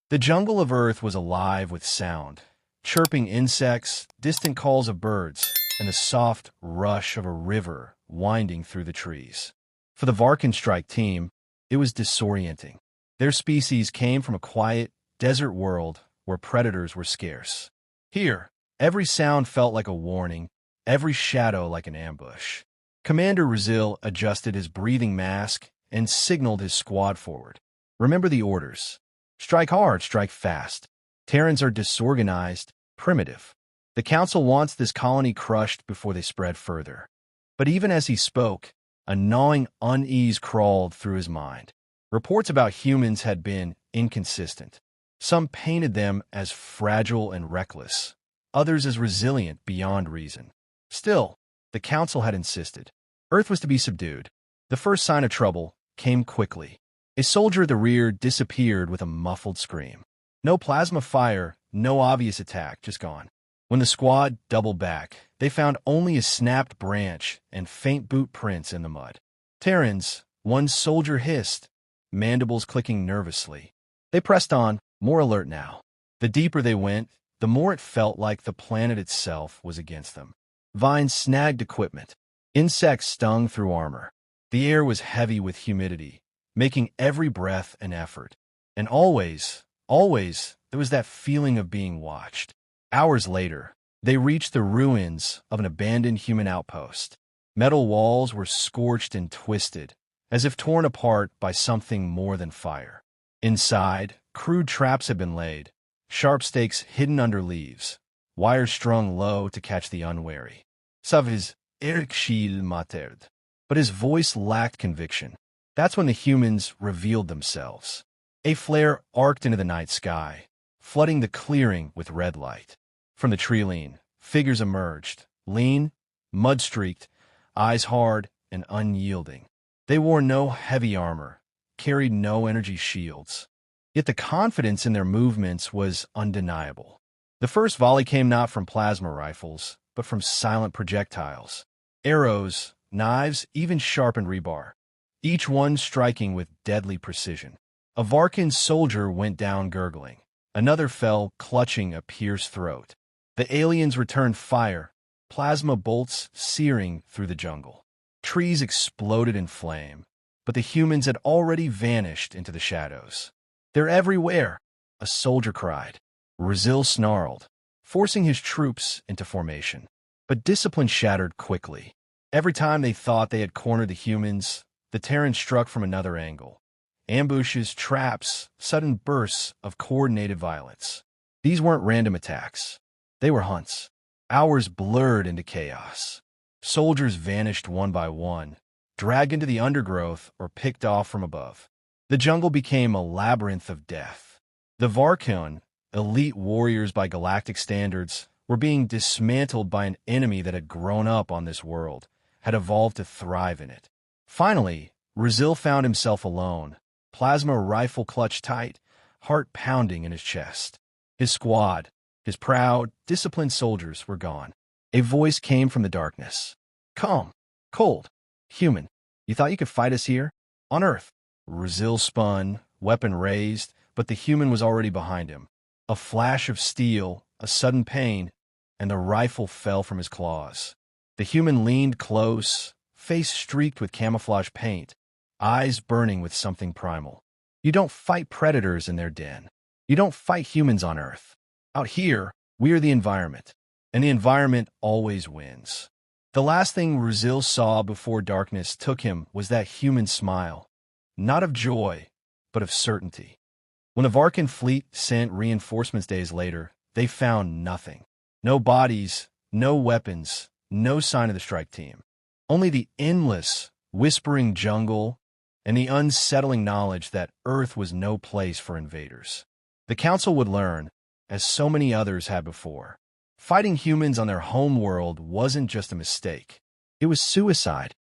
The jungle of Earth was alive with sound, chirping insects, distant calls of birds, and the soft rush of a river winding through the trees. For the Varkuun strike team, it was disorienting. Their species came from a quiet, desert world where predators were scarce. Here, every sound felt like a warning, every shadow like an ambush. Commander Rizil adjusted his breathing mask and signaled his squad forward. Remember the orders. Strike hard, strike fast. Terrans are disorganized, primitive. The Council wants this colony crushed before they spread further. But even as he spoke, a gnawing unease crawled through his mind. Reports about humans had been inconsistent. Some painted them as fragile and reckless, others as resilient beyond reason. Still, the Council had insisted. Earth was to be subdued. The first sign of trouble came quickly. A soldier at the rear disappeared with a muffled scream. No plasma fire, no obvious attack, just gone. When the squad doubled back, they found only a snapped branch and faint boot prints in the mud. Terrans, one soldier hissed, mandibles clicking nervously. They pressed on, more alert now. The deeper they went, the more it felt like the planet itself was against them. Vines snagged equipment. Insects stung through armor. The air was heavy with humidity, making every breath an effort. And always, there was that feeling of being watched. Hours later, they reached the ruins of an abandoned human outpost. Metal walls were scorched and twisted, as if torn apart by something more than fire. Inside, crude traps had been laid, sharp stakes hidden under leaves, wires strung low to catch the unwary. Saviz Erkshil materd. But his voice lacked conviction. That's when the humans revealed themselves. A flare arced into the night sky, flooding the clearing with red light. From the tree lean, figures emerged, lean, mud-streaked, eyes hard and unyielding. They wore no heavy armor, carried no energy shields. Yet the confidence in their movements was undeniable. The first volley came not from plasma rifles, but from silent projectiles. Arrows, knives, even sharpened rebar, each one striking with deadly precision. A Varkuun soldier went down gurgling. Another fell clutching a pierced throat. The aliens returned fire, plasma bolts searing through the jungle. Trees exploded in flame, but the humans had already vanished into the shadows. "They're everywhere," a soldier cried. Rizil snarled, forcing his troops into formation. But discipline shattered quickly. Every time they thought they had cornered the humans, the Terrans struck from another angle. Ambushes, traps, sudden bursts of coordinated violence. These weren't random attacks. They were hunts. Hours blurred into chaos. Soldiers vanished one by one, dragged into the undergrowth or picked off from above. The jungle became a labyrinth of death. The Varkuun, elite warriors by galactic standards, were being dismantled by an enemy that had grown up on this world, had evolved to thrive in it. Finally, Rizil found himself alone, plasma rifle clutched tight, heart pounding in his chest. His squad, his proud, disciplined soldiers were gone. A voice came from the darkness. "Calm, cold, human. You thought you could fight us here? On Earth." Rizil spun, weapon raised, but the human was already behind him. A flash of steel, a sudden pain, and the rifle fell from his claws. The human leaned close, face streaked with camouflage paint, eyes burning with something primal. You don't fight predators in their den. You don't fight humans on Earth. Out here, we're the environment, and the environment always wins. The last thing Rizil saw before darkness took him was that human smile, not of joy, but of certainty. When the Varkuun fleet sent reinforcements days later, they found nothing. No bodies, no weapons, no sign of the strike team. Only the endless, whispering jungle and the unsettling knowledge that Earth was no place for invaders. The Council would learn, as so many others had before. Fighting humans on their homeworld wasn't just a mistake. It was suicide.